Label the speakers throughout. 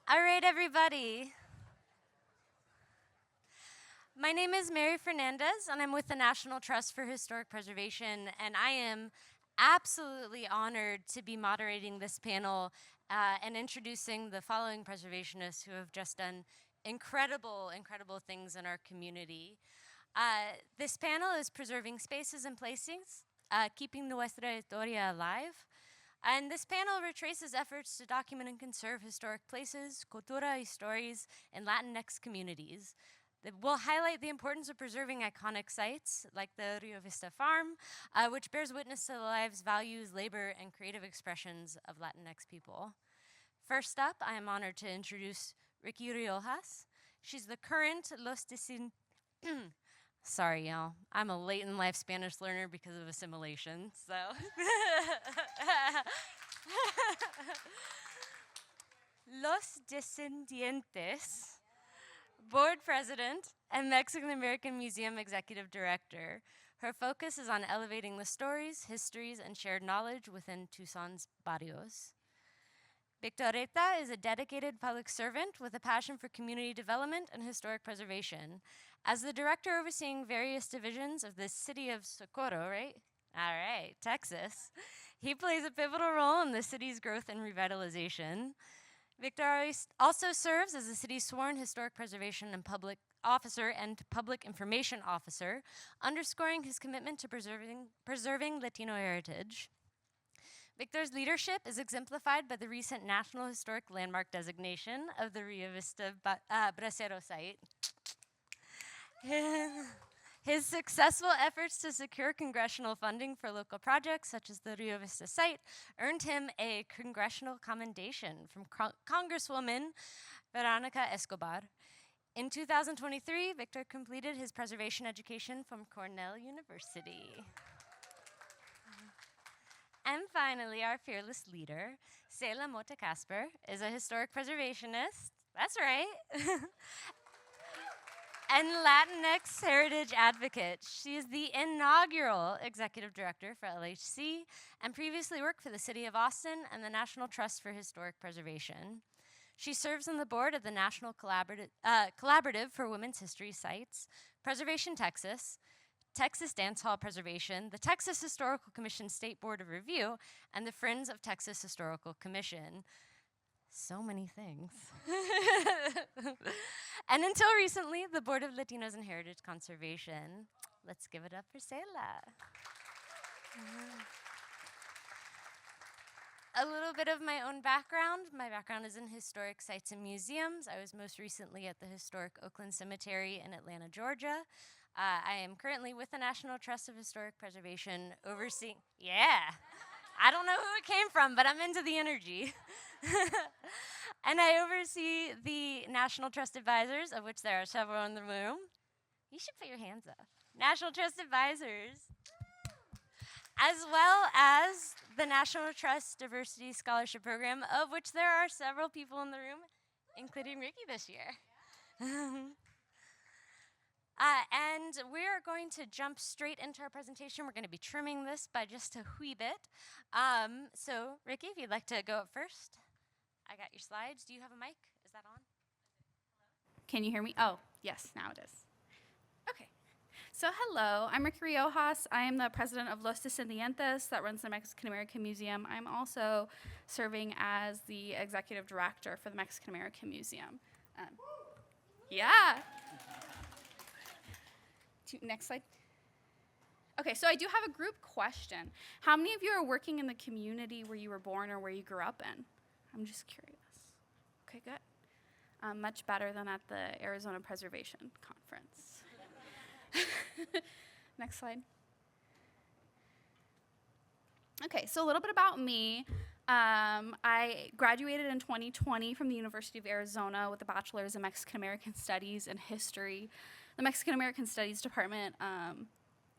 Speaker 1: All right, everybody. My name is Mary Fernandez, and I'm with the National Trust for Historic Preservation, and I am absolutely honored to be moderating this panel and introducing the following preservationists who have just done incredible things in our community. This panel is Preserving Spaces and Places, Keeping Nuestra Historia Alive. And this panel retraces efforts to document and conserve historic places, cultura, stories, and Latinx communities. That will highlight the importance of preserving iconic sites like the Rio Vista Farm, which bears witness to the lives, values, labor, and creative expressions of Latinx people. First up, I am honored to introduce Ricky Riojas. She's the current Los Desin... Sorry, y'all. I'm a late in life Spanish learner because of assimilation, so. Los Descendientes, board president and Mexican American Museum executive director. Her focus is on elevating the stories, histories, and shared knowledge within Tucson's barrios. Victoreta is a dedicated public servant with a passion for community development and historic preservation. As the director overseeing various divisions of the city of Socorro, right? All right, Texas, he plays a pivotal role in the city's growth and revitalization. Victor also serves as the city's sworn historic preservation and public officer and public information officer, underscoring his commitment to preserving Latino heritage. Victor's leadership is exemplified by the recent National Historic Landmark designation of the Rio Vista Bracero site. His successful efforts to secure congressional funding for local projects, such as the Rio Vista site, earned him a congressional commendation from Congresswoman Veronica Escobar. In 2023, Victor completed his preservation education from Cornell University. And finally, our fearless leader, Selah Mota Casper, is a historic preservationist. That's right. And Latinx heritage advocate. She is the inaugural executive director for LHC and previously worked for the City of Austin and the National Trust for Historic Preservation. She serves on the board of the National Collaborative for Women's History Sites, Preservation Texas, Texas Dance Hall Preservation, the Texas Historical Commission State Board of Review, and the Friends of Texas Historical Commission. So many things. And until recently, the Board of Latinos and Heritage Conservation. Let's give it up for Selah. A little bit of my own background. My background is in historic sites and museums. I was most recently at the historic Oakland Cemetery in Atlanta, Georgia. I am currently with the National Trust of Historic Preservation overseeing, I don't know who it came from, but I'm into the energy. And I oversee the National Trust Advisors, of which there are several in the room. You should put your hands up. National Trust Advisors. As well as the National Trust Diversity Scholarship Program, of which there are several people in the room, including Ricky this year. And we're going to jump straight into our presentation. We're going to be trimming this by just a wee bit. So, Ricky, if you'd like to go up first. I got your slides. Do you have a mic? Is that on?
Speaker 2: Can you hear me? Oh, yes, now it is. Okay. So, hello. I'm Ricky Riojas. I am the president of Los Descendientes that runs the Mexican American Museum. I'm also serving as the executive director for the Mexican American Museum. Yeah. Next slide. Okay, so I do have a group question. How many of you are working in the community where you were born or where you grew up in? I'm just curious. Okay, good. Much better than at the Arizona Preservation Conference. Next slide. Okay, so a little bit about me. I graduated in 2020 from the University of Arizona with a bachelor's in Mexican American Studies and History. The Mexican American Studies department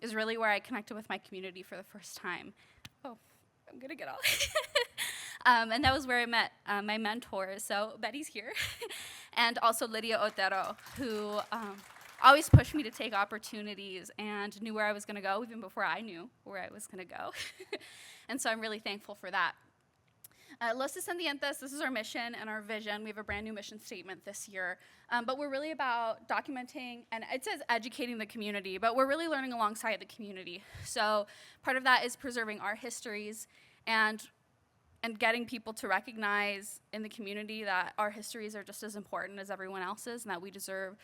Speaker 2: is really where I connected with my community for the first time. Oh, I'm gonna get all. And that was where I met my mentors. So Betty's here, and also Lydia Otero, who always pushed me to take opportunities and knew where I was gonna go even before I knew where I was gonna go. And so I'm really thankful for that. Los Descendientes, this is our mission and our vision. We have a brand new mission statement this year. But we're really about documenting, and it says educating the community, but we're really learning alongside the community. So part of that is preserving our histories and getting people to recognize in the community that our histories are just as important as everyone else's, and that we deserve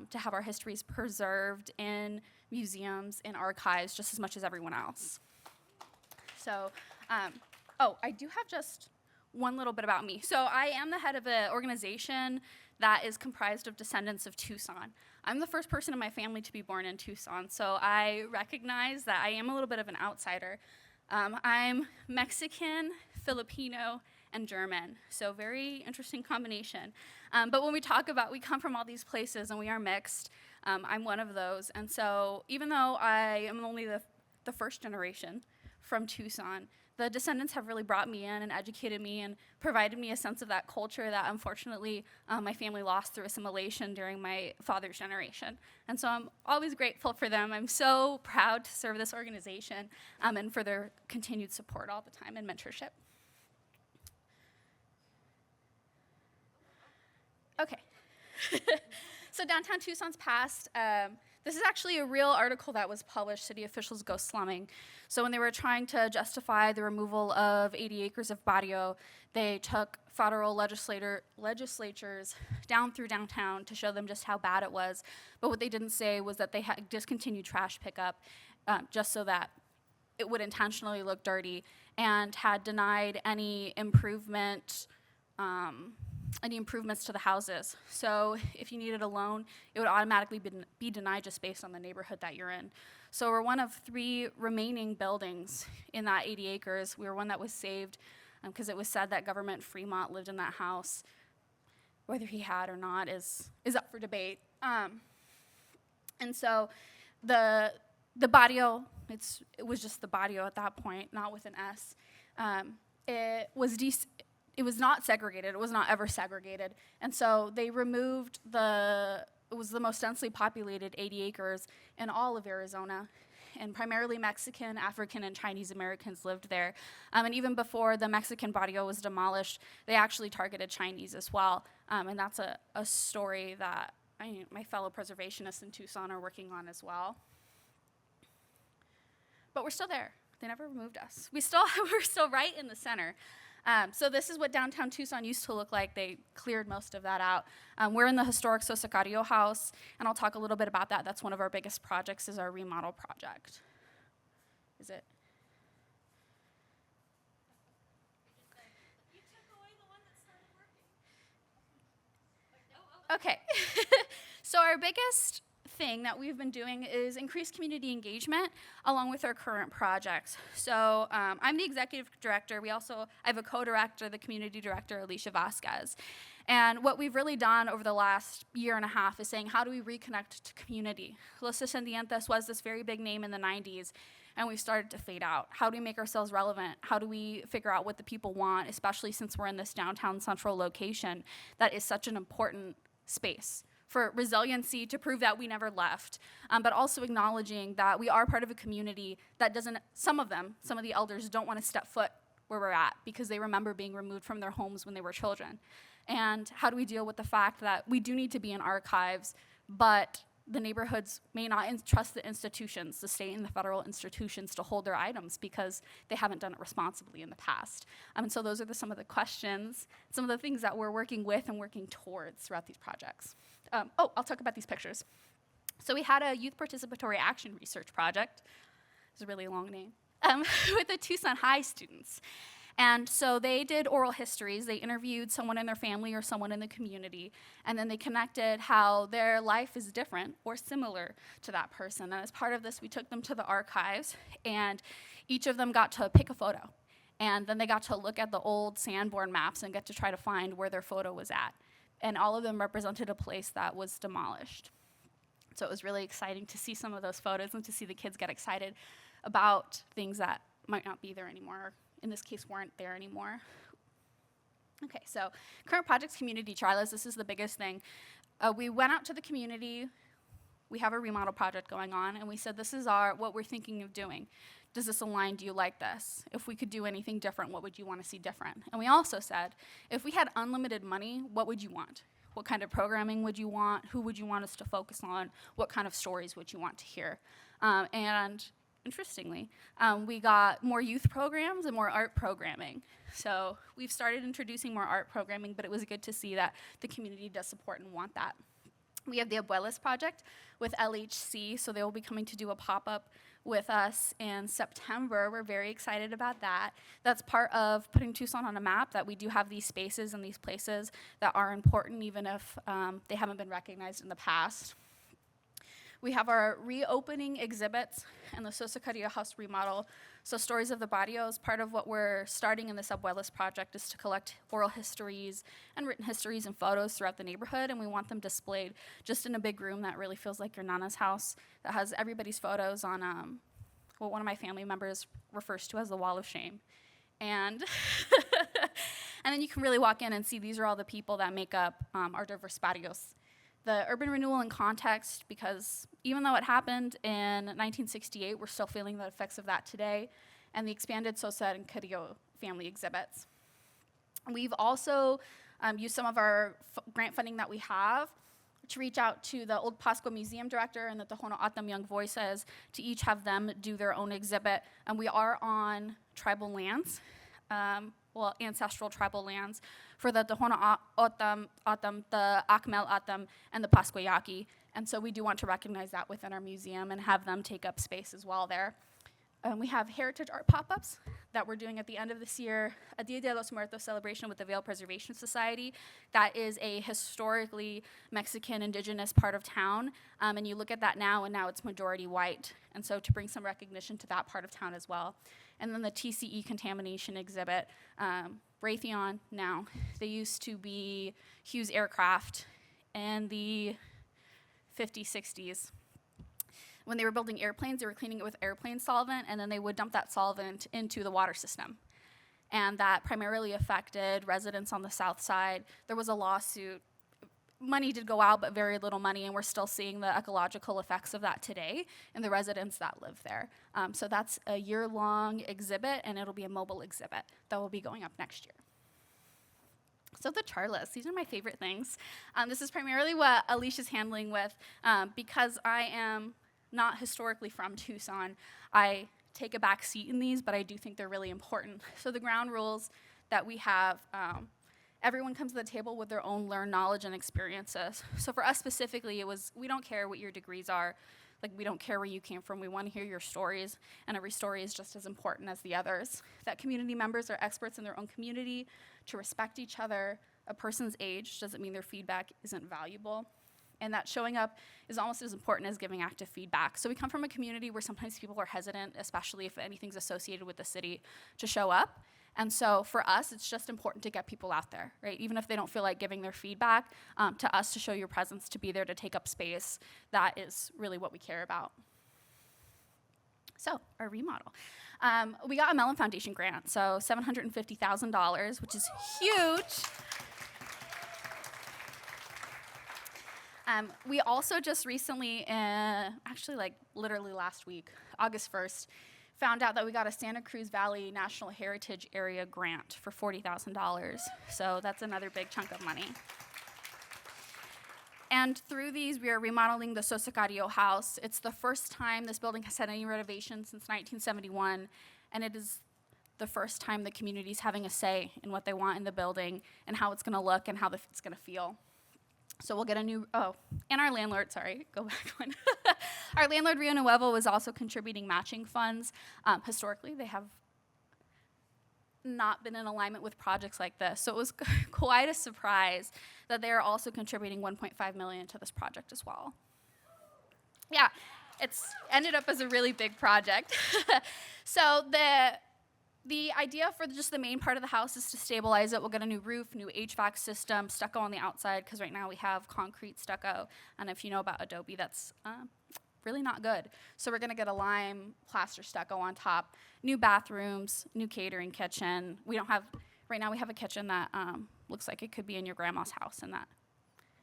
Speaker 2: to have our histories preserved in museums, in archives, just as much as everyone else. So, I do have just one little bit about me. So I am the head of an organization that is comprised of descendants of Tucson. I'm the first person in my family to be born in Tucson, so I recognize that I am a little bit of an outsider. I'm Mexican, Filipino, and German, so very interesting combination. But when we talk about, we come from all these places and we are mixed. I'm one of those, and so even though I am only the first generation from Tucson, the descendants have really brought me in and educated me and provided me a sense of that culture that unfortunately my family lost through assimilation during my father's generation. And so I'm always grateful for them. I'm so proud to serve this organization and for their continued support all the time and mentorship. Okay. So downtown Tucson's past. This is actually a real article that was published, City Officials Go Slumming. So when they were trying to justify the removal of 80 acres of barrio, they took federal legislatures down through downtown to show them just how bad it was. But what they didn't say was that they had discontinued trash pickup just so that it would intentionally look dirty, and had denied any improvements to the houses. So if you needed a loan, it would automatically be denied just based on the neighborhood that you're in. So we're one of 3 remaining buildings in that 80 acres. We were one that was saved because it was said that Government Fremont lived in that house. Whether he had or not is up for debate. And so the barrio, it was just the barrio at that point, not with an S. It was not segregated. It was not ever segregated. And so they removed it was the most densely populated 80 acres in all of Arizona. And primarily Mexican, African, and Chinese Americans lived there. And even before the Mexican barrio was demolished, they actually targeted Chinese as well. And that's a story that my fellow preservationists in Tucson are working on as well. But we're still there. They never removed us. We're still right in the center. So this is what downtown Tucson used to look like. They cleared most of that out. We're in the historic Sosacario house, and I'll talk a little bit about that. That's one of our biggest projects, is our remodel project. Is it? You took away the one that started working. Okay. So our biggest thing that we've been doing is increase community engagement along with our current projects. So I'm the executive director. I have a co-director, the community director, Alicia Vasquez. And what we've really done over the last year and a half is saying, how do we reconnect to community? Los Descendientes was this very big name in the 90s, and we started to fade out. How do we make ourselves relevant? How do we figure out what the people want, especially since we're in this downtown central location that is such an important space for resiliency, to prove that we never left, but also acknowledging that we are part of a community that doesn't, some of the elders don't want to step foot where we're at because they remember being removed from their homes when they were children. And how do we deal with the fact that we do need to be in archives, but the neighborhoods may not trust the institutions, the state and the federal institutions, to hold their items because they haven't done it responsibly in the past. And so those are some of the questions, some of the things that we're working with and working towards throughout these projects. I'll talk about these pictures. So we had a youth participatory action research project. It's a really long name. With the Tucson High students. And so they did oral histories. They interviewed someone in their family or someone in the community, and then they connected how their life is different or similar to that person. And as part of this, we took them to the archives, and each of them got to pick a photo. And then they got to look at the old Sanborn maps and get to try to find where their photo was at. And all of them represented a place that was demolished. So it was really exciting to see some of those photos and to see the kids get excited about things that might not be there anymore, in this case weren't there anymore. Okay, so current projects, community trials, this is the biggest thing. We went out to the community. We have a remodel project going on, and we said this is what we're thinking of doing. does this align? Do you like this? If we could do anything different, what would you want to see different? And we also said, if we had unlimited money, what would you want? What kind of programming would you want? Who would you want us to focus on? What kind of stories would you want to hear? And interestingly, we got more youth programs and more art programming. So we've started introducing more art programming, but it was good to see that the community does support and want that. We have the Abuelas Project with LHC, so they will be coming to do a pop-up with us in September. We're very excited about that. That's part of putting Tucson on a map, that we do have these spaces and these places that are important, even if they haven't been recognized in the past. We have our reopening exhibits and the Sosacaria House remodel. So Stories of the Barrios, part of what we're starting in this Abuelas project is to collect oral histories and written histories and photos throughout the neighborhood, and we want them displayed just in a big room that really feels like your Nana's house, that has everybody's photos on what one of my family members refers to as the wall of shame. And and then you can really walk in and see these are all the people that make up our diverse barrios. The urban renewal in context, because even though it happened in 1968, we're still feeling the effects of that today, and the expanded Sosa and Carrillo family exhibits. We've also used some of our grant funding that we have to reach out to the Old Pasco Museum Director and the Tohono O'odham Young Voices to each have them do their own exhibit. And we are on tribal lands, ancestral tribal lands, for the Tohono O'odham, the Akmel O'odham, and the Pasquayaki. And so we do want to recognize that within our museum and have them take up space as well there. We have heritage art pop-ups that we're doing at the end of this year, a Dia de los Muertos celebration with the Vail Preservation Society. That is a historically Mexican indigenous part of town, and you look at that now, and now it's majority white, and so to bring some recognition to that part of town as well. And then the TCE contamination exhibit, Raytheon now. They used to be Hughes Aircraft in the 50s, 60s. When they were building airplanes, they were cleaning it with airplane solvent, and then they would dump that solvent into the water system. And that primarily affected residents on the south side. There was a lawsuit. Money did go out, but very little money, and we're still seeing the ecological effects of that today in the residents that live there. So that's a year-long exhibit, and it'll be a mobile exhibit that will be going up next year. So the char list, these are my favorite things. This is primarily what Alicia's handling with, because I am not historically from Tucson. I take a back seat in these, but I do think they're really important. So the ground rules that we have, everyone comes to the table with their own learned knowledge and experiences. So for us specifically, it was, we don't care what your degrees are. Like, we don't care where you came from. We want to hear your stories, and every story is just as important as the others. That community members are experts in their own community, to respect each other. A person's age doesn't mean their feedback isn't valuable. And that showing up is almost as important as giving active feedback. So we come from a community where sometimes people are hesitant, especially if anything's associated with the city, to show up. And so for us, it's just important to get people out there, right? Even if they don't feel like giving their feedback, to us to show your presence, to be there, to take up space, that is really what we care about. So our remodel. We got a Mellon Foundation grant, so $750,000, which is huge. We also just recently, actually like literally last week, August 1st, found out that we got a Santa Cruz Valley National Heritage Area grant for $40,000. So that's another big chunk of money. And through these, we are remodeling the Sosacario house. It's the first time this building has had any renovations since 1971, and it is the first time the community's having a say in what they want in the building and how it's gonna look and how it's gonna feel. So we'll get a new, and our landlord, sorry, go back one. Our landlord, Rio Nuevo, was also contributing matching funds. Historically, they have not been in alignment with projects like this. So it was quite a surprise that they are also contributing $1.5 million to this project as well. Yeah, it's ended up as a really big project. So the idea for just the main part of the house is to stabilize it. We'll get a new roof, new HVAC system, stucco on the outside, because right now we have concrete stucco. And if you know about Adobe, that's really not good. So we're gonna get a lime plaster stucco on top, new bathrooms, new catering kitchen. Right now we have a kitchen that looks like it could be in your grandma's house, and that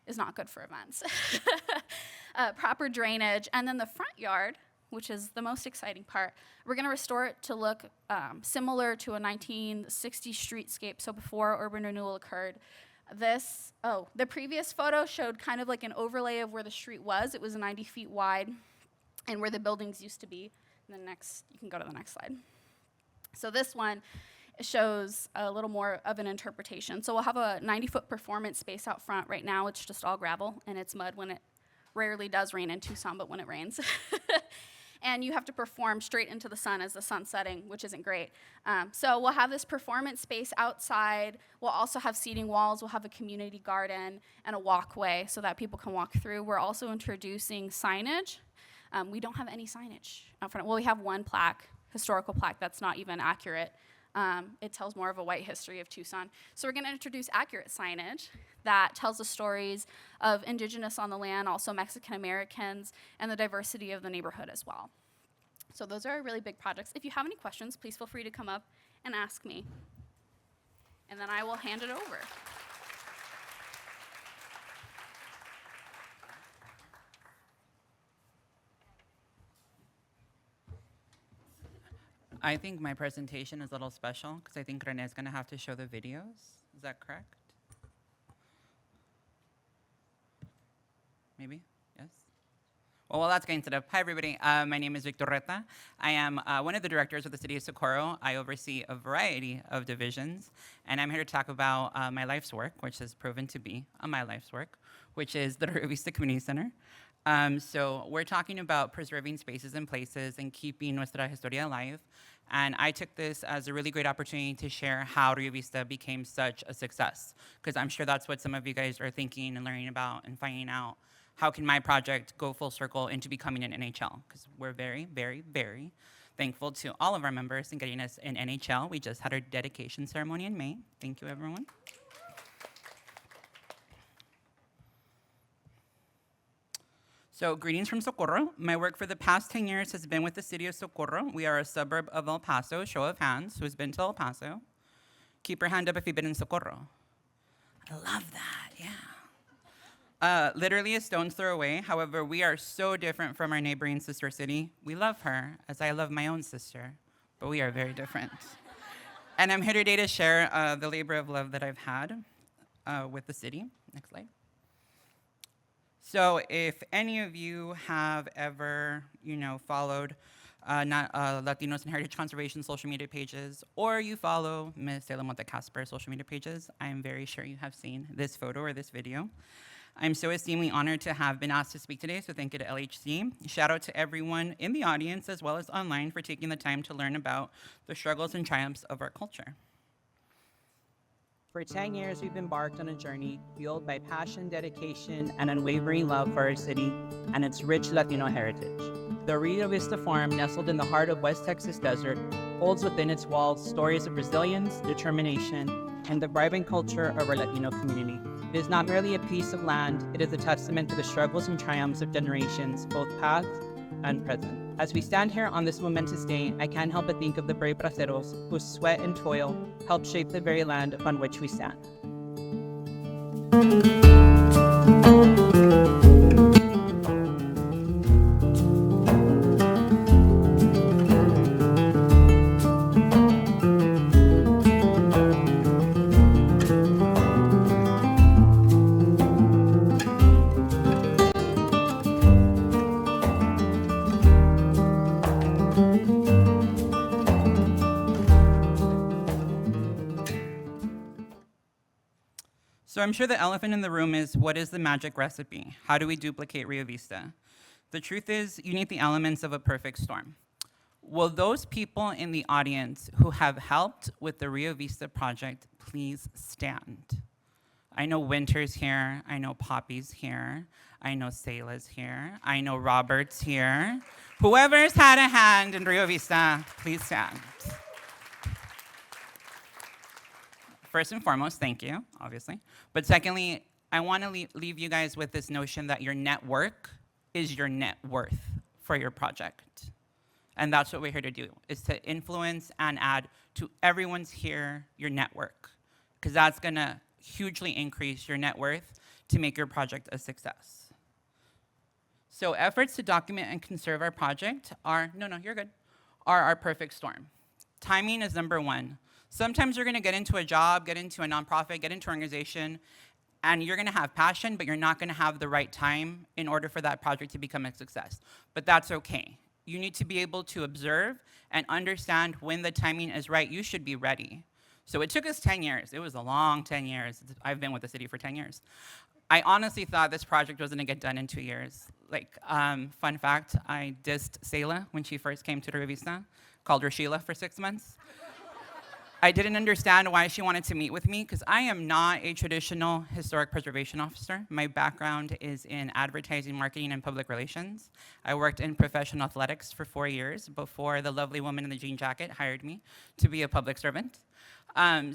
Speaker 2: is not good for events. Proper drainage, and then the front yard, which is the most exciting part. We're going to restore it to look similar to a 1960s streetscape, so before urban renewal occurred. The previous photo showed kind of like an overlay of where the street was. It was 90 feet wide and where the buildings used to be. And the next, you can go to the next slide. So this one shows a little more of an interpretation. So we'll have a 90-foot performance space out front. Right now it's just all gravel and it's mud when it rarely does rain in Tucson, but when it rains. And you have to perform straight into the sun as the sun's setting, which isn't great. So we'll have this performance space outside. We'll also have seating walls. We'll have a community garden and a walkway so that people can walk through. We're also introducing signage. We don't have any signage out front. Well, we have one plaque, historical plaque, that's not even accurate. It tells more of a white history of Tucson. So we're going to introduce accurate signage that tells the stories of indigenous on the land, also Mexican Americans, and the diversity of the neighborhood as well. So those are really big projects. If you have any questions, please feel free to come up and ask me. And then I will hand it over.
Speaker 3: I think my presentation is a little special because I think Rene's going to have to show the videos. Is that correct? Maybe? Yes? Well, that's getting set up. Hi, everybody. My name is Victor Reta. I am one of the directors of the City of Socorro. I oversee a variety of divisions, and I'm here to talk about my life's work, which has proven to be my life's work, which is the Rio Vista Community Center. So we're talking about preserving spaces and places and keeping Nuestra Historia alive. And I took this as a really great opportunity to share how Rio Vista became such a success, because I'm sure that's what some of you guys are thinking and learning about and finding out. How can my project go full circle into becoming an NHL? Because we're very, very, very thankful to all of our members in getting us an NHL. We just had our dedication ceremony in May. Thank you, everyone. So greetings from Socorro. My work for the past 10 years has been with the City of Socorro. We are a suburb of El Paso. Show of hands, who's been to El Paso? Keep your hand up if you've been in Socorro. I love that, yeah. Literally a stone's throw away. However, we are so different from our neighboring sister city. We love her, as I love my own sister, but we are very different. And I'm here today to share the labor of love that I've had with the city. Next slide. So if any of you have ever, followed Latinos and Heritage Conservation social media pages, or you follow Ms. Salem Monte Casper social media pages, I am very sure you have seen this photo or this video. I'm so esteemingly honored to have been asked to speak today, so thank you to LHC. Shout out to everyone in the audience as well as online for taking the time to learn about the struggles and triumphs of our culture.
Speaker 4: For 10 years, we've embarked on a journey fueled by passion, dedication, and unwavering love for our city and its rich Latino heritage. The Rio Vista Farm, nestled in the heart of West Texas desert, holds within its walls stories of resilience, determination, and the vibrant culture of our Latino community. It is not merely a piece of land, it is a testament to the struggles and triumphs of generations, both past and present. As we stand here on this momentous day, I can't help but think of the brave braceros whose sweat and toil helped shape the very land upon which we stand.
Speaker 3: So I'm sure the elephant in the room is, what is the magic recipe? How do we duplicate Rio Vista? The truth is, you need the elements of a perfect storm. Will those people in the audience who have helped with the Rio Vista project please stand? I know Winter's here, I know Poppy's here, I know Sayla's here, I know Robert's here. Whoever's had a hand in Rio Vista, please stand. First and foremost, thank you, obviously. But secondly, I want to leave you guys with this notion that your network is your net worth for your project. And that's what we're here to do, is to influence and add to everyone's here, your network, because that's gonna hugely increase your net worth to make your project a success. So efforts to document and conserve our project are, no, you're good, are our perfect storm. Timing is number one. Sometimes you're gonna get into a job, get into a nonprofit, get into an organization, and you're gonna have passion, but you're not gonna have the right time in order for that project to become a success. But that's okay. You need to be able to observe and understand when the timing is right. You should be ready. So it took us 10 years. It was a long 10 years. I've been with the city for 10 years. I honestly thought this project was gonna get done in 2 years. Like, fun fact, I dissed Selah when she first came to Rio Vista, called her Sheila for 6 months. I didn't understand why she wanted to meet with me, because I am not a traditional historic preservation officer. My background is in advertising, marketing, and public relations. I worked in professional athletics for 4 years before the lovely woman in the jean jacket hired me to be a public servant.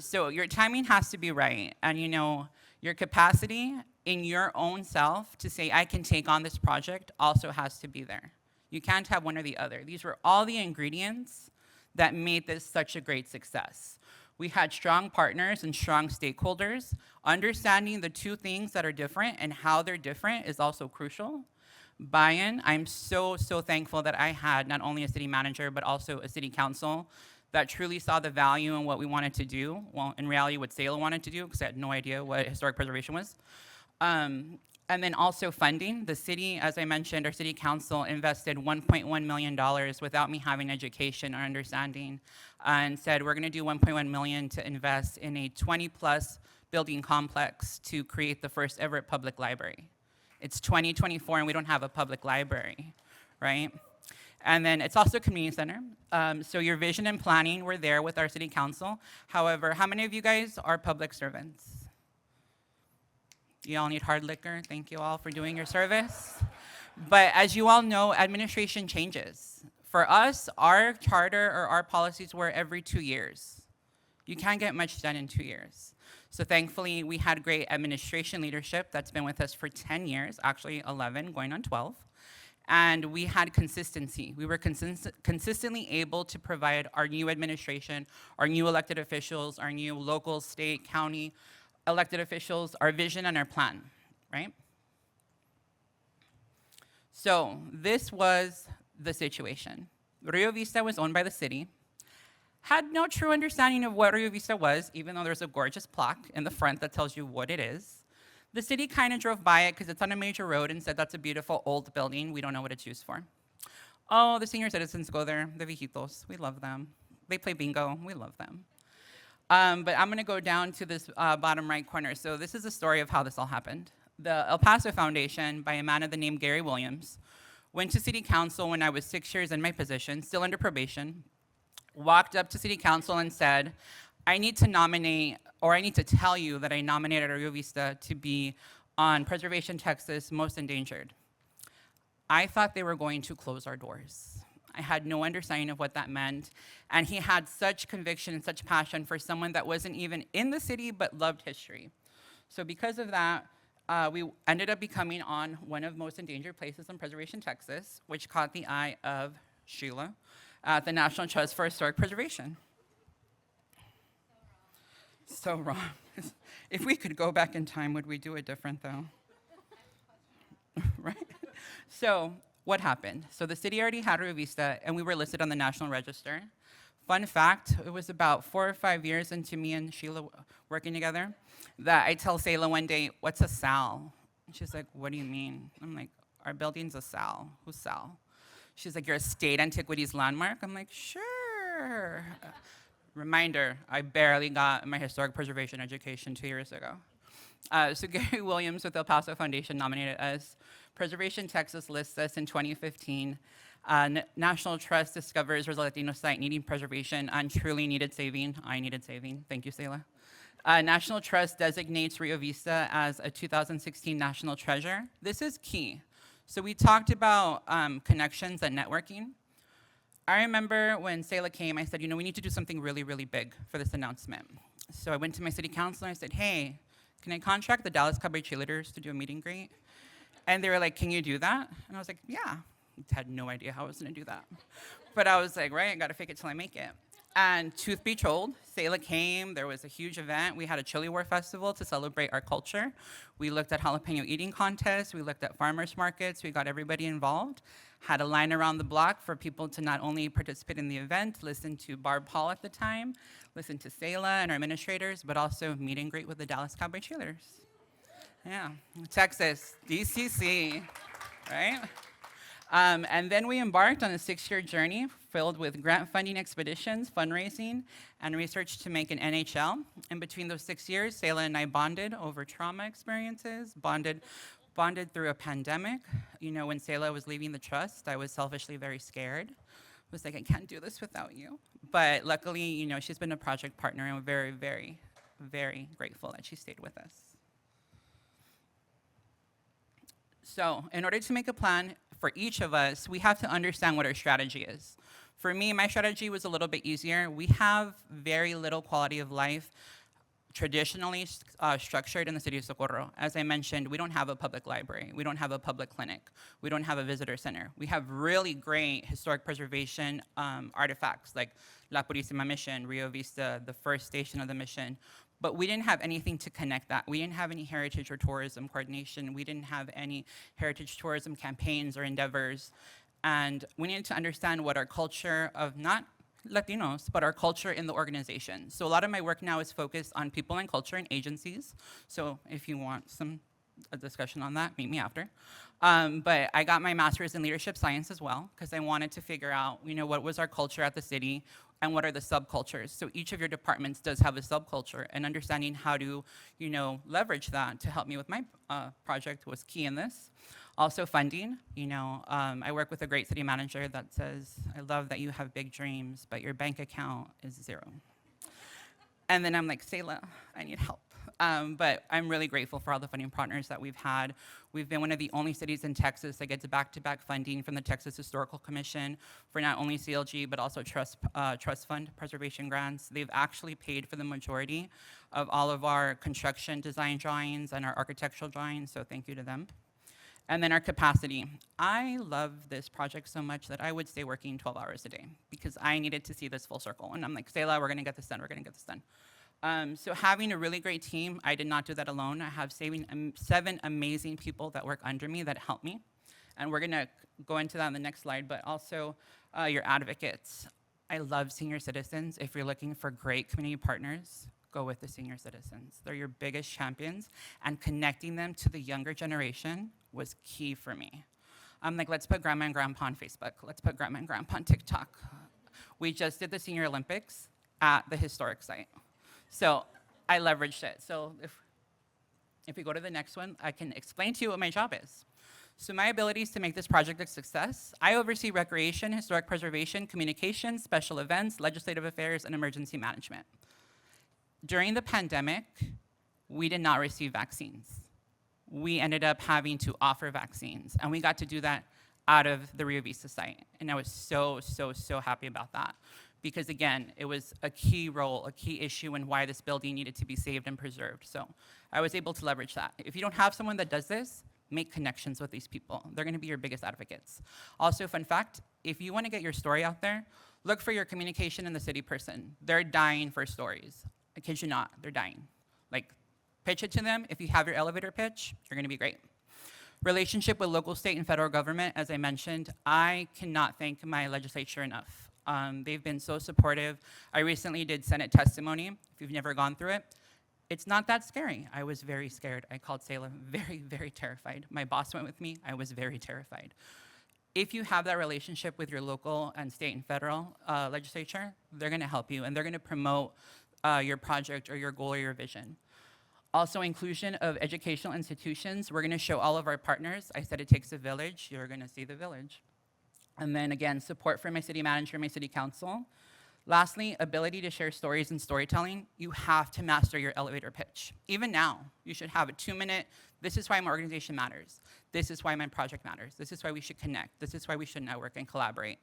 Speaker 3: So your timing has to be right, and your capacity in your own self to say, I can take on this project, also has to be there. You can't have one or the other. These were all the ingredients that made this such a great success. We had strong partners and strong stakeholders. Understanding the two things that are different and how they're different is also crucial. Buy-in, I'm so thankful that I had not only a city manager, but also a city council that truly saw the value in what we wanted to do. Well, in reality, what Selah wanted to do, because I had no idea what historic preservation was. And then also funding. The city, as I mentioned, our city council invested $1.1 million without me having education or understanding, and said we're gonna do $1.1 million to invest in a 20+ building complex to create the first ever public library. It's 2024 and we don't have a public library, right? And then it's also a community center. So your vision and planning were there with our city council. However, how many of you guys are public servants? You all need hard liquor. Thank you all for doing your service. But as you all know, administration changes. For us, our charter or our policies were every 2 years. You can't get much done in 2 years. So thankfully, we had great administration leadership that's been with us for 10 years, actually 11, going on 12. And we had consistency. We were consistently able to provide our new administration, our new elected officials, our new local, state, county elected officials, our vision and our plan, right? So this was the situation. Rio Vista was owned by the city, had no true understanding of what Rio Vista was, even though there's a gorgeous plaque in the front that tells you what it is. The city kind of drove by it because it's on a major road and said, that's a beautiful old building, we don't know what it's used for. Oh, the senior citizens go there, the viejitos, we love them. They play bingo, we love them. But I'm gonna go down to this bottom right corner. So this is the story of how this all happened. The El Paso Foundation, by a man of the name Gary Williams, went to city council when I was 6 years in my position, still under probation, walked up to city council and said, I need to nominate, or I need to tell you that I nominated Rio Vista to be on Preservation Texas Most Endangered. I thought they were going to close our doors. I had no understanding of what that meant. And he had such conviction and such passion for someone that wasn't even in the city but loved history. So because of that, we ended up becoming on one of most endangered places in Preservation, Texas, which caught the eye of Sheila at the National Trust for Historic Preservation. So wrong. If we could go back in time, would we do it different though? Right? So what happened? So the city already had Rio Vista, and we were listed on the National Register. Fun fact, it was about 4 or 5 years into me and Sheila working together that I tell Selah one day, what's a SAL? And she's like, what do you mean? I'm like, our building's a SAL. Who's SAL? She's like, you're a state antiquities landmark? I'm like, sure. Reminder, I barely got my historic preservation education 2 years ago. So Gary Williams with El Paso Foundation nominated us. Preservation Texas lists us in 2015. National Trust discovers there's a Latino site needing preservation and truly needed saving. I needed saving. Thank you, Selah. National Trust designates Rio Vista as a 2016 National Treasure. This is key. So we talked about connections and networking. I remember when Selah came, I said, we need to do something really, really big for this announcement. So I went to my city council and I said, hey, can I contract the Dallas Cowboy cheerleaders to do a meet and greet? And they were like, can you do that? And I was like, yeah. I had no idea how I was gonna do that. But I was like, right, I gotta fake it till I make it. And truth be told, Selah came, there was a huge event. We had a chili war festival to celebrate our culture. We looked at jalapeno eating contests, we looked at farmers markets, we got everybody involved. Had a line around the block for people to not only participate in the event, listen to Barb Paul at the time, listen to Selah and our administrators, but also meet and greet with the Dallas Cowboy cheerleaders. Yeah, Texas, DCC, right? And then we embarked on a 6-year journey filled with grant funding expeditions, fundraising, and research to make an NHL. In between those 6 years, Selah and I bonded over trauma experiences, bonded through a pandemic. You know, when Selah was leaving the trust, I was selfishly very scared. I was like, I can't do this without you. But luckily, you know, she's been a project partner, and we're very, very, very grateful that she stayed with us. So in order to make a plan for each of us, we have to understand what our strategy is. For me, my strategy was a little bit easier. We have very little quality of life traditionally structured in the city of Socorro. As I mentioned, we don't have a public library. We don't have a public clinic. We don't have a visitor center. We have really great historic preservation artifacts like La Purísima Mission, Rio Vista, the first station of the mission. But we didn't have anything to connect that. We didn't have any heritage or tourism coordination. We didn't have any heritage tourism campaigns or endeavors. And we needed to understand what our culture of not Latinos, but our culture in the organization. So a lot of my work now is focused on people and culture and agencies. So if you want a discussion on that, meet me after. But I got my master's in leadership science as well, because I wanted to figure out, you know, what was our culture at the city and what are the subcultures. So each of your departments does have a subculture, and understanding how to, you know, leverage that to help me with my project was key in this. Also funding, you know, I work with a great city manager that says, I love that you have big dreams, but your bank account is 0. And then I'm like, Selah, I need help. But I'm really grateful for all the funding partners that we've had. We've been one of the only cities in Texas that gets back-to-back funding from the Texas Historical Commission for not only CLG, but also trust fund preservation grants. They've actually paid for the majority of all of our construction design drawings and our architectural drawings, so thank you to them. And then our capacity. I love this project so much that I would stay working 12 hours a day because I needed to see this full circle. And I'm like, Selah, we're gonna get this done, we're gonna get this done. So having a really great team, I did not do that alone. I have 7 amazing people that work under me that help me. And we're gonna go into that on the next slide, but also your advocates. I love senior citizens. If you're looking for great community partners, go with the senior citizens. They're your biggest champions, and connecting them to the younger generation was key for me. I'm like, let's put grandma and grandpa on Facebook. Let's put grandma and grandpa on TikTok. We just did the Senior Olympics at the historic site. So I leveraged it. So if we go to the next one, I can explain to you what my job is. So my abilities to make this project a success, I oversee recreation, historic preservation, communications, special events, legislative affairs, and emergency management. During the pandemic, we did not receive vaccines. We ended up having to offer vaccines, and we got to do that out of the Rio Vista site. And I was so, so, so happy about that. Because again, it was a key role, a key issue in why this building needed to be saved and preserved. So I was able to leverage that. If you don't have someone that does this, make connections with these people. They're gonna be your biggest advocates. Also, fun fact, if you wanna get your story out there, look for your communication in the city person. They're dying for stories. I kid you not, they're dying. Like, pitch it to them. If you have your elevator pitch, you're gonna be great. Relationship with local, state, and federal government, as I mentioned, I cannot thank my legislature enough. They've been so supportive. I recently did Senate testimony. If you've never gone through it, it's not that scary. I was very scared. I called Selah very, very terrified. My boss went with me. I was very terrified. If you have that relationship with your local and state and federal legislature, they're gonna help you, and they're gonna promote your project or your goal or your vision. Also, inclusion of educational institutions. We're gonna show all of our partners. I said it takes a village. You're gonna see the village. And then again, support from my city manager, my city council. Lastly, ability to share stories and storytelling. You have to master your elevator pitch. Even now, you should have a 2-minute, this is why my organization matters. This is why my project matters. This is why we should connect. This is why we should network and collaborate.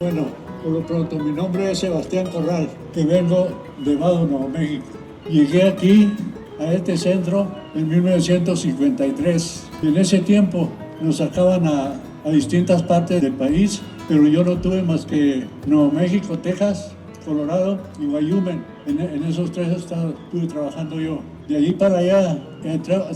Speaker 5: Bueno, por lo pronto, mi nombre es Sebastián Corral, que vengo de Vado, Nuevo México. Llegué aquí, a este centro, en 1953. En ese tiempo nos sacaban a distintas partes del país pero yo no tuve más que Nuevo México, Texas, Colorado y Wyoming. En esos 3 estados estuve trabajando yo. De allí para allá entraba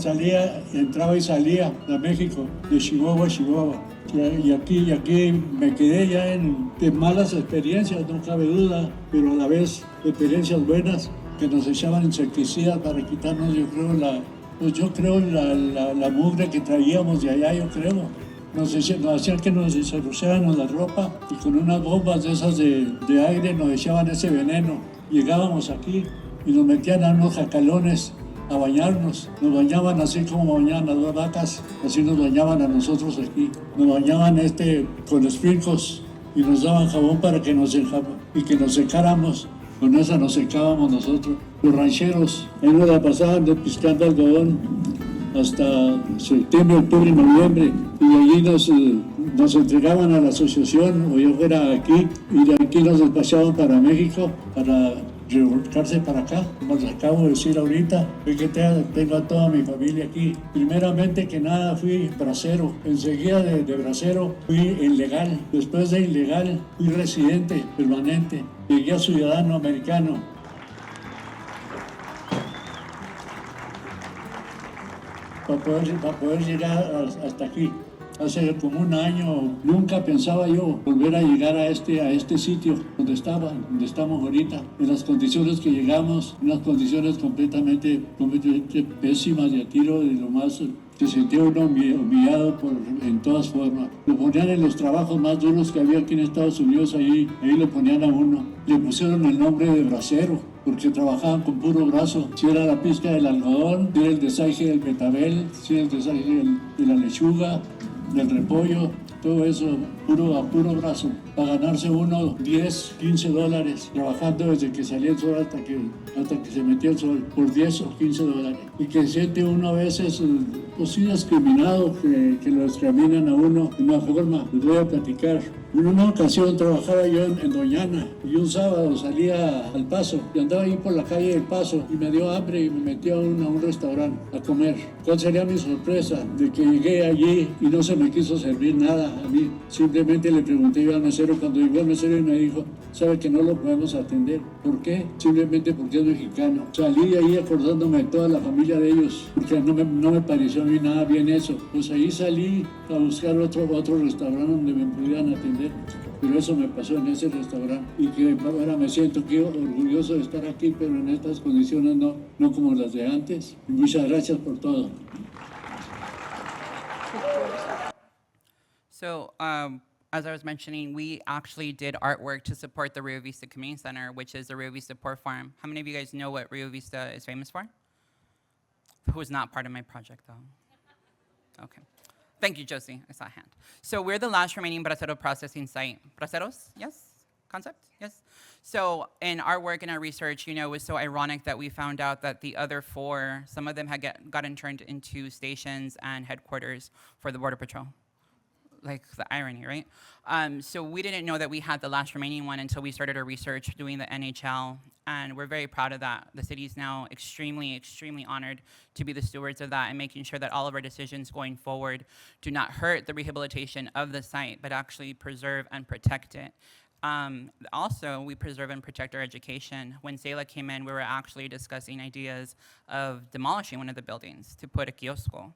Speaker 5: y salía de México, de Chihuahua a Chihuahua. Y aquí me quedé ya de malas experiencias, no cabe duda, pero a la vez experiencias buenas que nos echaban insecticidas para quitarnos, yo creo, la mugre que traíamos de allá, yo creo. Nos hacían que nos ensuciáramos la ropa y con unas bombas de esas de aire nos echaban ese veneno. Llegábamos aquí y nos metían a unos jacalones a bañarnos. Nos bañaban así como bañaban a 2 vacas, así nos bañaban a nosotros aquí. Nos bañaban con esprincos y nos daban jabón para que nos secáramos. Con esa nos secábamos nosotros. Los rancheros, ahí nos la pasaban piscando algodón hasta septiembre, octubre y noviembre. Y allí nos entregaban a la asociación, o yo fuera aquí, y de aquí nos despachaban para México, para revolcarse para acá, como les acabo de decir ahorita. Que tengo a toda mi familia aquí. Primeramente que nada fui bracero, enseguida de bracero fui ilegal, después de ilegal fui residente permanente, llegué a ciudadano americano. Para poder llegar hasta aquí. Hace como un año nunca pensaba yo volver a llegar a este sitio donde estamos ahorita, en las condiciones que llegamos, en unas condiciones completamente pésimas de a tiro, de lo más. Se sentía uno humillado en todas formas. Lo ponían en los trabajos más duros que había aquí en Estados Unidos, ahí lo ponían a uno. Le pusieron el nombre de bracero, porque trabajaban con puro brazo. Si era la pizca del algodón, si era el desaje del betabel, si era el desaje de la lechuga, del repollo, todo eso a puro brazo, para ganarse uno 10, 15 dólares, trabajando desde que salía el sol hasta que se metía el sol, por 10 o 15 dólares. Y que siente uno a veces, pues sí, discriminado, que lo discriminan a uno de una forma. Les voy a platicar. En una ocasión trabajaba yo en Doñana y un sábado salía al Paso y andaba ahí por la calle del Paso y me dio hambre y me metí a un restaurante a comer. ¿Cuál sería mi sorpresa? De que llegué allí y no se me quiso servir nada a mí. Simplemente le pregunté yo al mesero, cuando llegó el mesero y me dijo, sabe que no lo podemos atender. ¿Por qué? Simplemente porque es mexicano. Salí de ahí acordándome de toda la familia de ellos, porque no me pareció a mí nada bien eso. Pues ahí salí a buscar otro restaurante donde me pudieran atender. Pero eso me pasó en ese restaurante y que ahora me siento orgulloso de estar aquí, pero en estas condiciones no como las de antes. Y muchas gracias por todo.
Speaker 3: So, as I was mentioning, we actually did artwork to support the Rio Vista Community Center, which is the Rio Vista Pork Farm. How many of you guys know what Rio Vista is famous for? Who was not part of my project, though? Okay. Thank you, Josie. I saw a hand. So we're the last remaining bracero processing site. Braceros? Yes? Concept? Yes? So in our work and our research, it was so ironic that we found out that the other 4, some of them had gotten turned into stations and headquarters for the Border Patrol. Like the irony, right? So we didn't know that we had the last remaining one until we started our research doing the NHL, and we're very proud of that. The city is now extremely, extremely honored to be the stewards of that and making sure that all of our decisions going forward do not hurt the rehabilitation of the site, but actually preserve and protect it. Also, we preserve and protect our education. When Selah came in, we were actually discussing ideas of demolishing one of the buildings to put a kiosco.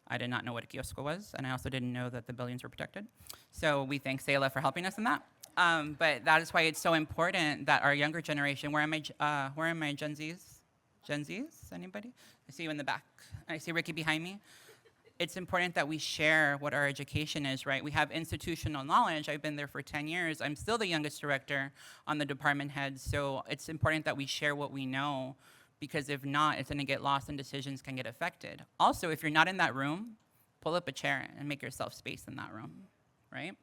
Speaker 3: I did not know what a kiosco was, and I also didn't know that the buildings were protected. So we thank Selah for helping us in that. But that is why it's so important that our younger generation, where am I Gen Zs? Gen Zs, anybody? I see you in the back. I see Ricky behind me. It's important that we share what our education is, right? We have institutional knowledge. I've been there for 10 years. I'm still the youngest director on the department head, so it's important that we share what we know, because if not, it's gonna get lost and decisions can get affected. Also, if you're not in that room, pull up a chair and make yourself space in that room, right?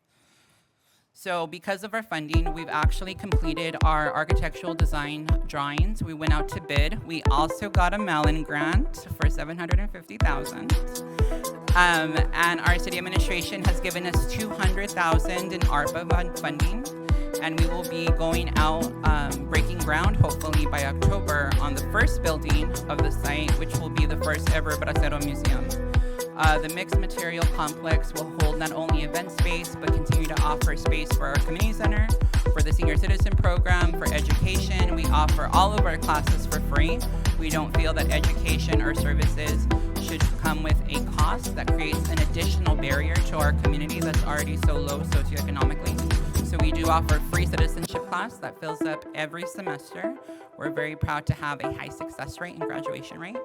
Speaker 3: So because of our funding, we've actually completed our architectural design drawings. We went out to bid. We also got a Mellon grant for $750,000. And our city administration has given us $200,000 in ARPA funding. And we will be going out, breaking ground, hopefully by October, on the first building of the site, which will be the first ever Bracero Museum. The mixed material complex will hold not only event space, but continue to offer space for our community center, for the senior citizen program, for education. We offer all of our classes for free. We don't feel that education or services should come with a cost that creates an additional barrier to our community that's already so low socioeconomically. So we do offer free citizenship class that fills up every semester. We're very proud to have a high success rate and graduation rate.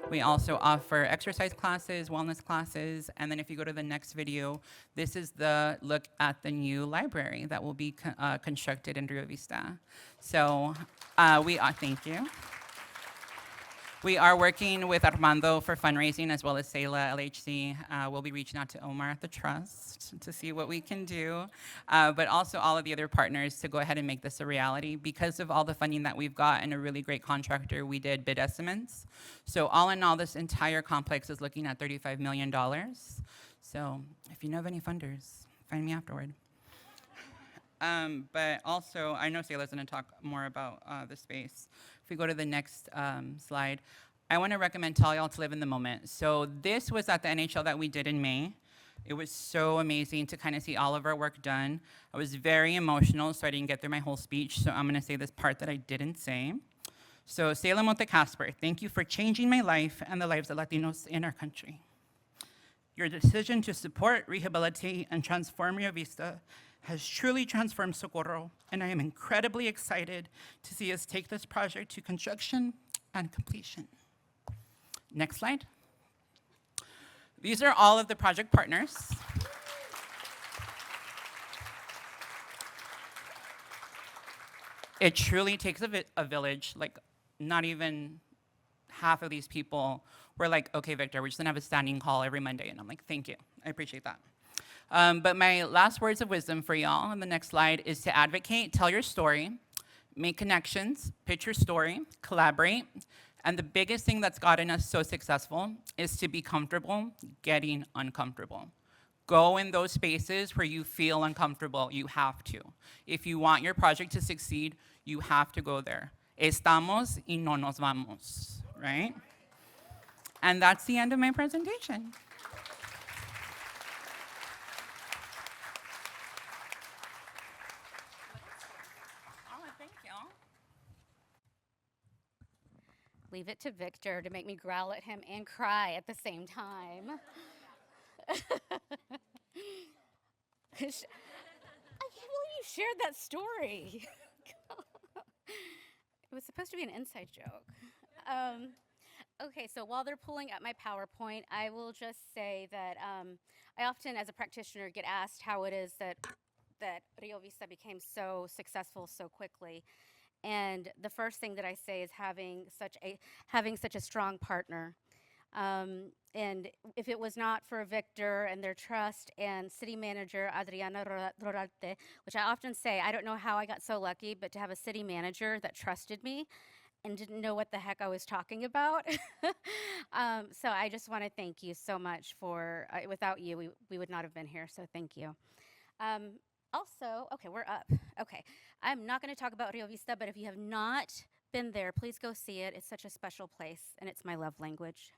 Speaker 3: We also offer exercise classes, wellness classes, and then if you go to the next video, this is the look at the new library that will be constructed in Rio Vista. So thank you. We are working with Armando for fundraising as well as Sayla, LHC. We'll be reaching out to Omar at the Trust to see what we can do, but also all of the other partners to go ahead and make this a reality. Because of all the funding that we've got and a really great contractor, we did bid estimates. So all in all, this entire complex is looking at $35 million. So if you know of any funders, find me afterward. But also, I know Sayla's going to talk more about the space. If we go to the next slide, I want to recommend to all y'all to live in the moment. So this was at the NHL that we did in May. It was so amazing to kind of see all of our work done. I was very emotional, so I didn't get through my whole speech, so I'm going to say this part that I didn't say. So Sayla Montecasper, thank you for changing my life and the lives of Latinos in our country. Your decision to support, rehabilitate, and transform Rio Vista has truly transformed Socorro, and I am incredibly excited to see us take this project to construction and completion. Next slide. These are all of the project partners. It truly takes a village, like not even half of these people were like, okay, Victor, we're just gonna have a standing call every Monday. And I'm like, thank you, I appreciate that. But my last words of wisdom for y'all on the next slide is to advocate, tell your story, make connections, pitch your story, collaborate. And the biggest thing that's gotten us so successful is to be comfortable getting uncomfortable. Go in those spaces where you feel uncomfortable, you have to. If you want your project to succeed, you have to go there. Estamos y no nos vamos, right? And that's the end of my presentation.
Speaker 6: Leave it to Victor to make me growl at him and cry at the same time. I can't believe you shared that story. It was supposed to be an inside joke. Okay, so while they're pulling up my PowerPoint, I will just say that I often, as a practitioner, get asked how it is that Rio Vista became so successful so quickly. And the first thing that I say is having such a strong partner. And if it was not for Victor and their trust and city manager Adriana Roralte, which I often say, I don't know how I got so lucky, but to have a city manager that trusted me and didn't know what the heck I was talking about. So I just want to thank you so much for, without you, we would not have been here, so thank you. Also, okay, we're up. Okay, I'm not going to talk about Rio Vista, but if you have not been there, please go see it. It's such a special place, and it's my love language.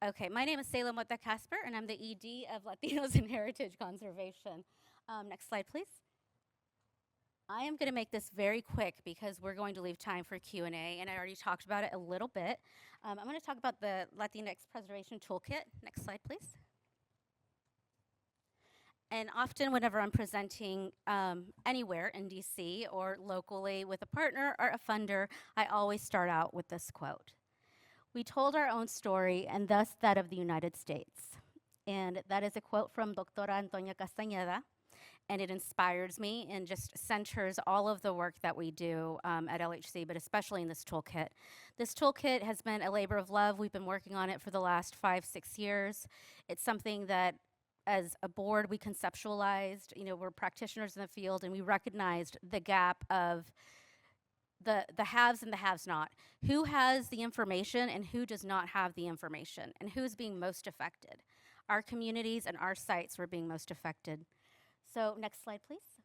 Speaker 6: Okay, my name is Sayla Montecasper, and I'm the ED of Latinos and Heritage Conservation. Next slide, please. I am going to make this very quick because we're going to leave time for Q&A, and I already talked about it a little bit. I'm going to talk about the Latinx Preservation Toolkit. Next slide, please. And often whenever I'm presenting anywhere in DC or locally with a partner or a funder, I always start out with this quote. We told our own story and thus that of the United States. And that is a quote from Doctora Antonia Castañeda, and it inspires me and just centers all of the work that we do at LHC, but especially in this toolkit. This toolkit has been a labor of love. We've been working on it for the last 5-6 years. It's something that as a board, we conceptualized, we're practitioners in the field, and we recognized the gap of the haves and the haves not. Who has the information and who does not have the information, and who's being most affected? Our communities and our sites were being most affected. So next slide, please.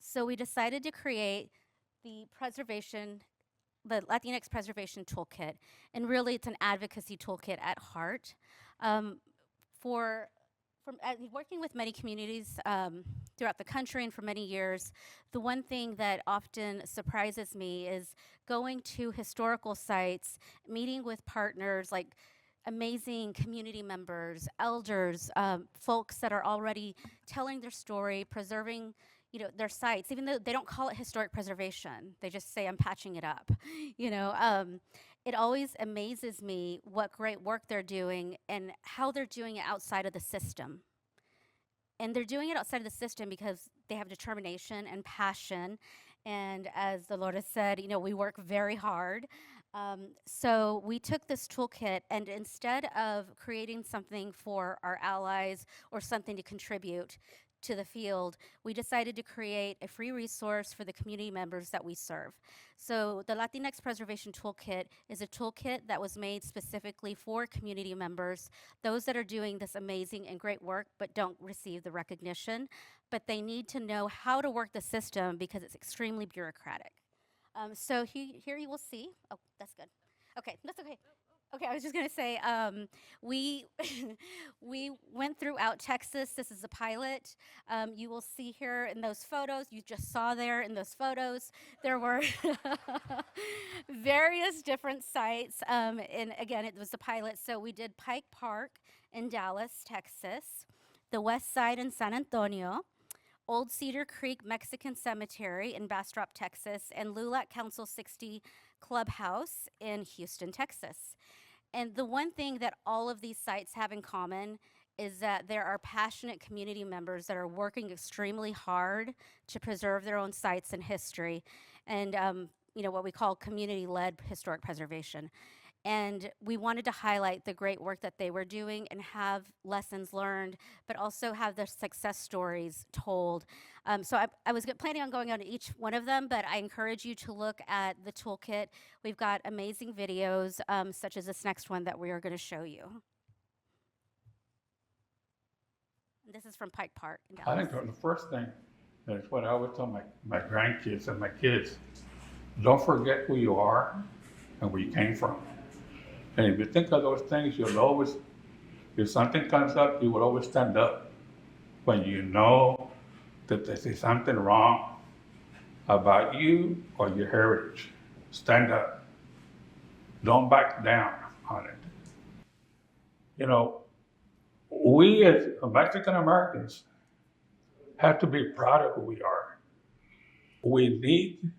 Speaker 6: So we decided to create the Latinx Preservation Toolkit, and really it's an advocacy toolkit at heart. Um, for from working with many communities throughout the country and for many years, the one thing that often surprises me is going to historical sites, meeting with partners like amazing community members, elders, folks that are already telling their story, preserving, their sites, even though they don't call it historic preservation. They just say, I'm patching it up. you know, um, it always amazes me what great work they're doing and how they're doing it outside of the system. And they're doing it outside of the system because they have determination and passion. And as Dolores said, we work very hard. So we took this toolkit, and instead of creating something for our allies or something to contribute to the field, we decided to create a free resource for the community members that we serve. So the Latinx Preservation Toolkit is a toolkit that was made specifically for community members, those that are doing this amazing and great work but don't receive the recognition, but they need to know how to work the system because it's extremely bureaucratic. So here you will see. Oh, that's good. Okay, that's okay. Okay, I was just gonna say, we we went throughout Texas. This is a pilot. You will see here in those photos, you just saw there in those photos, there were various different sites. And again, it was a pilot. So we did Pike Park in Dallas, Texas, the West Side in San Antonio, Old Cedar Creek Mexican Cemetery in Bastrop, Texas, and LULAC Council 60 Clubhouse in Houston, Texas. And the one thing that all of these sites have in common is that there are passionate community members that are working extremely hard to preserve their own sites and history, and what we call community-led historic preservation. And we wanted to highlight the great work that they were doing and have lessons learned, but also have their success stories told. So I was planning on going on each one of them, but I encourage you to look at the toolkit. We've got amazing videos, such as this next one that we are going to show you. This is from Pike Park in
Speaker 7: I
Speaker 6: Dallas.
Speaker 7: think the first thing, that's what I always tell my grandkids and my kids, don't forget who you are and where you came from. And if you think of those things, you'll always, if something comes up, you will always stand up. When you know that there's something wrong about you or your heritage, stand up. Don't back down on it. We as Mexican Americans have to be proud of who we are. We need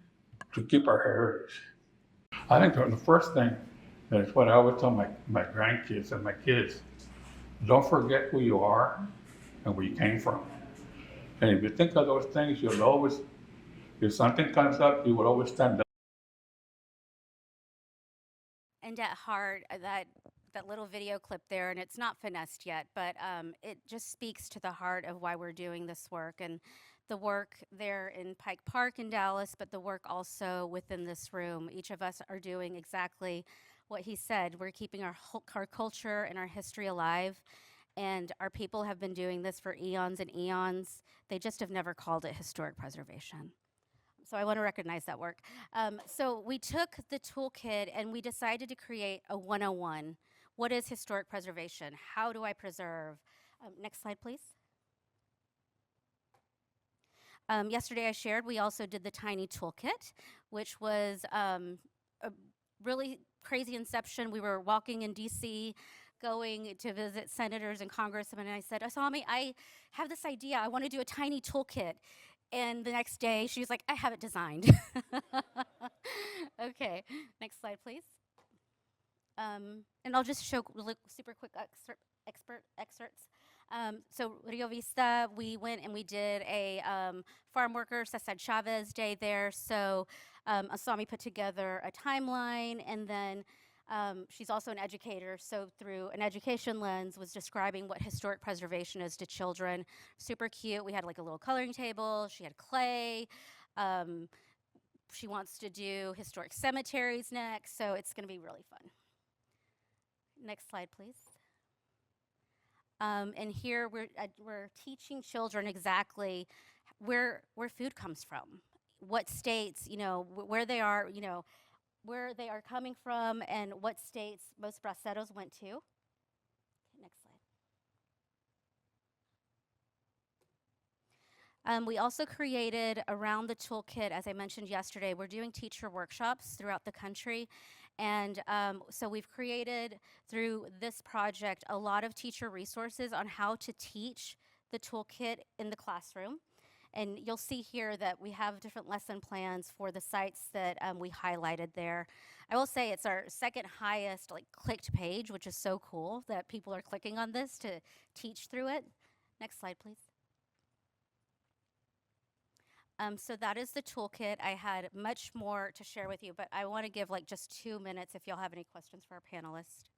Speaker 7: to keep our heritage. I think the first thing, that's what I always tell my grandkids and my kids, don't forget who you are and where you came from. And if you think of those things, you'll always, if something comes up, you will always stand up.
Speaker 6: And at heart, that little video clip there, and it's not finessed yet, but it just speaks to the heart of why we're doing this work, and the work there in Pike Park in Dallas, but the work also within this room. Each of us are doing exactly what he said. We're keeping our culture and our history alive, and our people have been doing this for eons and eons. They just have never called it historic preservation. So I want to recognize that work. So we took the toolkit and we decided to create a 101. What is historic preservation? How do I preserve? Next slide, please. Yesterday I shared we also did the tiny toolkit, which was a really crazy inception. We were walking in DC, going to visit senators and congressmen, and I said, Asami, I have this idea. I want to do a tiny toolkit. And the next day, she was like, I have it designed. Okay, next slide, please. And I'll just show super quick excerpts. So Rio Vista, we went and we did a farm worker Cesar Chavez Day there. So Asami put together a timeline, and then she's also an educator, so through an education lens was describing what historic preservation is to children. Super cute. We had like a little coloring table. She had clay. She wants to do historic cemeteries next, so it's going to be really fun. Next slide, please. And here we're teaching children exactly where food comes from, what states, where they are, where they are coming from, and what states most braceros went to. Next We also created around the toolkit, as I mentioned yesterday, we're doing teacher workshops throughout the country. And so we've created through this project a lot of teacher resources on how to teach the toolkit in the classroom. And you'll see here that we have different lesson plans for the sites that we highlighted there. I will say it's our second highest clicked page, which is so cool that people are clicking on this to teach through it. Next slide, please. So that is the toolkit. I had much more to share with you, but I want to give just 2 minutes if y'all have any questions for our panelists.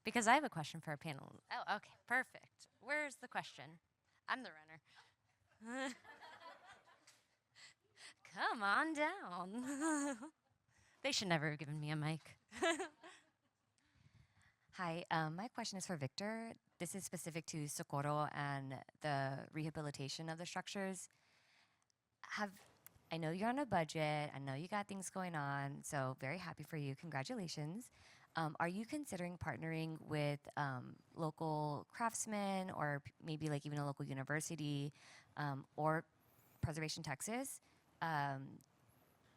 Speaker 1: Because I have a question for our panel. Oh, okay, perfect. Where's the question? I'm the runner. Come on down. They should never have given me a mic.
Speaker 8: Hi, my question is for Victor. This is specific to Socorro and the rehabilitation of the structures. I know you're on a budget. I know you got things going on. So very happy for you. Congratulations. Are you considering partnering with local craftsmen or maybe even a local university or Preservation Texas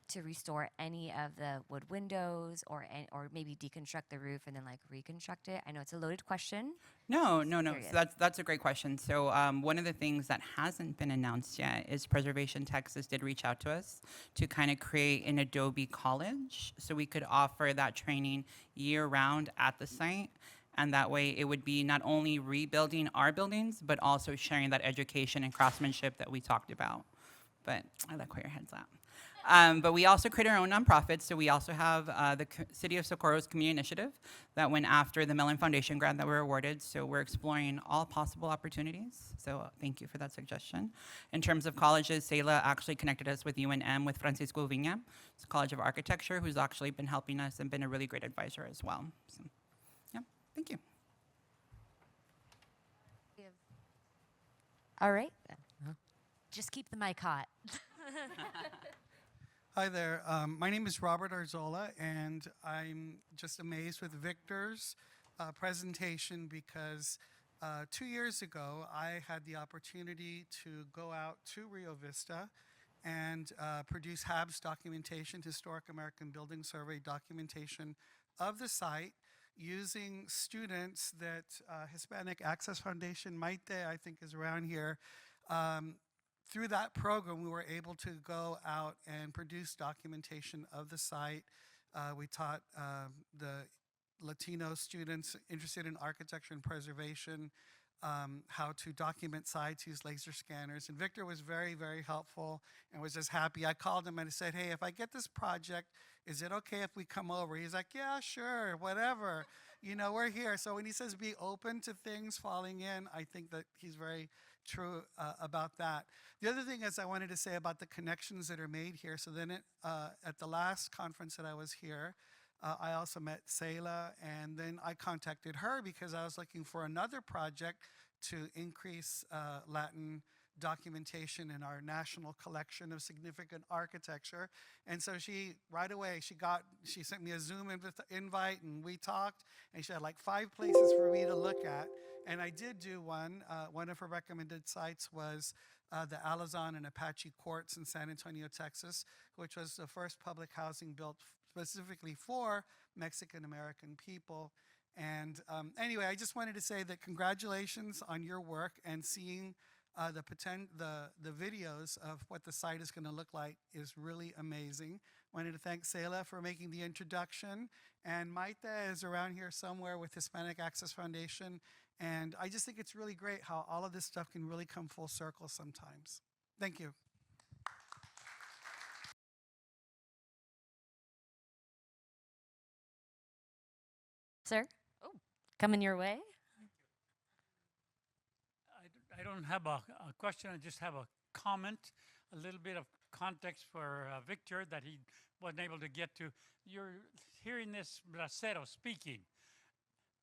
Speaker 8: to restore any of the wood windows or maybe deconstruct the roof and then reconstruct it? I know it's a loaded question.
Speaker 3: No.
Speaker 8: Curious.
Speaker 3: So that's a great question. So one of the things that hasn't been announced yet is Preservation Texas did reach out to us to kind of create an Adobe college so we could offer that training year-round at the site. And that way it would be not only rebuilding our buildings, but also sharing that education and craftsmanship that we talked about. But I like where your head's at. But we also create our own nonprofits. So we also have the City of Socorro's Community Initiative that went after the Mellon Foundation grant that we were awarded. So we're exploring all possible opportunities. So thank you for that suggestion. In terms of colleges, Selah actually connected us with UNM, with Francisco Viña, it's College of Architecture, who's actually been helping us and been a really great advisor as well. So, yeah, thank you.
Speaker 1: All right. Just keep the mic hot.
Speaker 9: Hi there. My name is Robert Arzola, and I'm just amazed with Victor's presentation because 2 years ago, I had the opportunity to go out to Rio Vista and produce HABS documentation, Historic American Building Survey documentation of the site using students that Hispanic Access Foundation, Maite, I think is around here, through that program, we were able to go out and produce documentation of the site. We taught the Latino students interested in architecture and preservation how to document sites, use laser scanners. And Victor was very, very helpful and was just happy. I called him and I said, hey, if I get this project, is it okay if we come over? He's like, yeah, sure, whatever. You know, we're here. So when he says be open to things falling in, I think that he's very true about that. The other thing is I wanted to say about the connections that are made here. So then at the last conference that I was here, I also met Selah, and then I contacted her because I was looking for another project to increase Latin documentation in our national collection of significant architecture. And so she, right away, she sent me a Zoom invite, and we talked, and she had 5 places for me to look at. And I did do one. One of her recommended sites was the Alazan and Apache Courts in San Antonio, Texas, which was the first public housing built specifically for Mexican-American people. And anyway, I just wanted to say that congratulations on your work, and seeing the videos of what the site is going to look like is really amazing. Wanted to thank Selah for making the introduction, and Maite is around here somewhere with Hispanic Access Foundation, and I just think it's really great how all of this stuff can really come full circle sometimes. Thank you.
Speaker 1: Sir? Oh, coming your way?
Speaker 10: I don't have a question. I just have a comment, a little bit of context for Victor that he wasn't able to get to. You're hearing this Bracero speaking.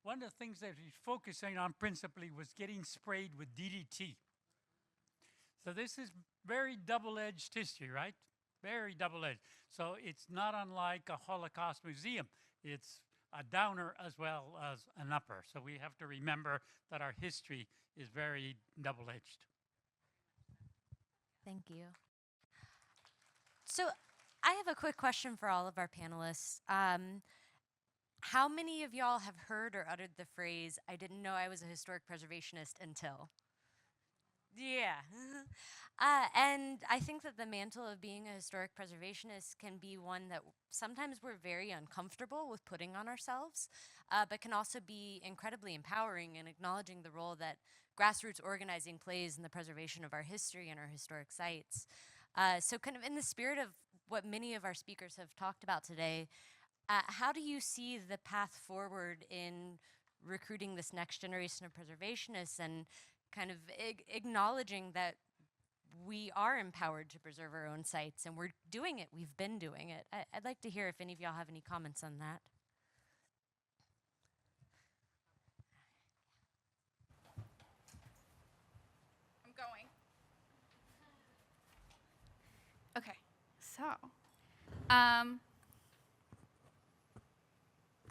Speaker 10: One of the things that he's focusing on principally was getting sprayed with DDT. So this is very double-edged history, right? Very double-edged. So it's not unlike a Holocaust museum. It's a downer as well as an upper. So we have to remember that our history is very double-edged.
Speaker 1: Thank you. So I have a quick question for all of our panelists. How many of y'all have heard or uttered the phrase, "I didn't know I was a historic preservationist until"? Yeah. And I think that the mantle of being a historic preservationist can be one that sometimes we're very uncomfortable with putting on ourselves, but can also be incredibly empowering in acknowledging the role that grassroots organizing plays in the preservation of our history and our historic sites. So kind of in the spirit of what many of our speakers have talked about today, how do you see the path forward in recruiting this next generation of preservationists and kind of acknowledging that we are empowered to preserve our own sites and we're doing it, we've been doing it? I'd like to hear if any of y'all have any comments on that.
Speaker 2: I'm going. Okay, so,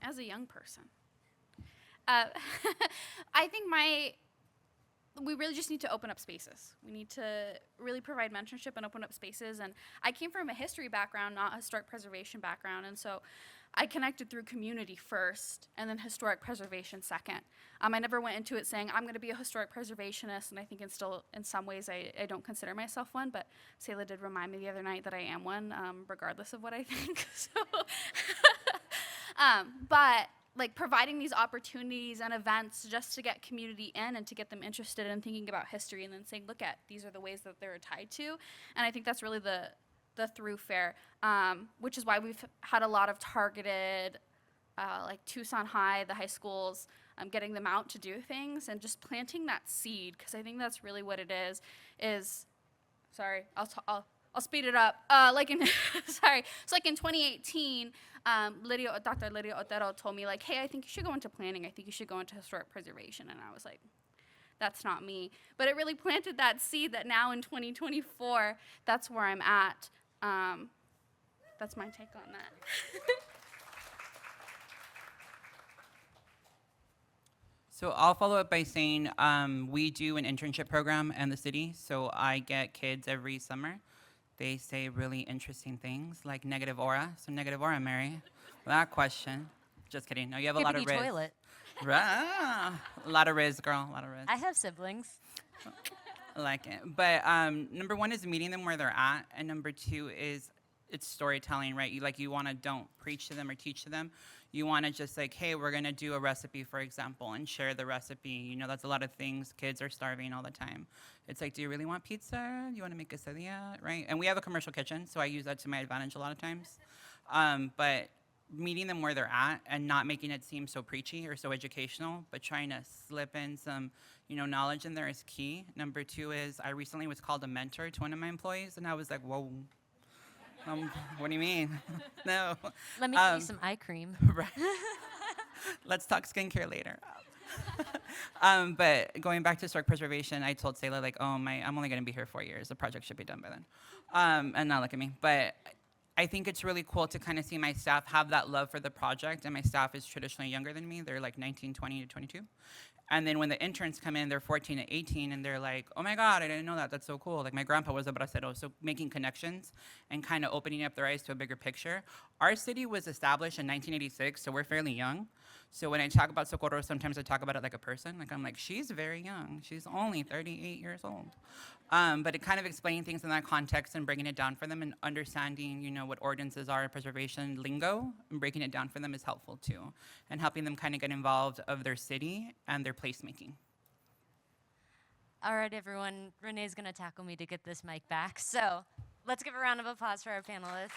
Speaker 2: as a young person, I think we really just need to open up spaces. We need to really provide mentorship and open up spaces. And I came from a history background, not a historic preservation background. And so I connected through community first and then historic preservation second. I never went into it saying, I'm going to be a historic preservationist. And I think in some ways, I don't consider myself one. But Sayla did remind me the other night that I am one, regardless of what I think. So, but like providing these opportunities and events just to get community in and to get them interested in thinking about history and then saying, look at, these are the ways that they're tied to. And I think that's really the through fare, which is why we've had a lot of targeted, like Tucson High, the high schools, getting them out to do things and just planting that seed, because I think that's really what it is, sorry, I'll speed it up. Like in, sorry, so like in 2018, Dr. Lirio Otero told me like, hey, I think you should go into planning. I think you should go into historic preservation. And I was like, that's not me. But it really planted that seed that now in 2024, that's where I'm at. That's my take on that.
Speaker 3: So I'll follow up by saying we do an internship program in the city. So I get kids every summer. They say really interesting things like negative aura. So negative aura, Mary. That question. Just kidding. No, you have a lot of riz.
Speaker 1: toilet.
Speaker 3: A lot of riz, girl. A lot of riz.
Speaker 1: I have siblings.
Speaker 3: I like it. But number one is meeting them where they're at, and number two is it's storytelling, right? You want to don't preach to them or teach to them. You want to just like, hey, we're gonna do a recipe, for example, and share the recipe. You know, that's a lot of things. Kids are starving all the time. It's like, do you really want pizza? Do you want to make quesadilla, right? And we have a commercial kitchen, so I use that to my advantage a lot of times. But meeting them where they're at and not making it seem so preachy or so educational, but trying to slip in some, knowledge in there is key. Number two is I recently was called a mentor to one of my employees, and I was like, whoa. What do you mean? No.
Speaker 1: Let me give you some eye cream.
Speaker 3: Right. Let's talk skincare later. But going back to historic preservation, I told Sayla, like, I'm only going to be here 4 years. The project should be done by then. And now look at me. But I think it's really cool to kind of see my staff have that love for the project. And my staff is traditionally younger than me. They're like 19, 20 to 22. And then when the interns come in, they're 14 and 18, and they're like, oh my God, I didn't know that. That's so cool. Like my grandpa was a bracero. So making connections and kind of opening up their eyes to a bigger picture. Our city was established in 1986, so we're fairly young. So when I talk about Socorro, sometimes I talk about it like a person. Like I'm like, she's very young. She's only 38 years old. But it kind of explaining things in that context and breaking it down for them and understanding, what ordinances are, preservation lingo, and breaking it down for them is helpful too. And helping them kind of get involved of their city and their placemaking.
Speaker 1: All right, everyone. Renee's going to tackle me to get this mic back. So let's give a round of applause for our panelists.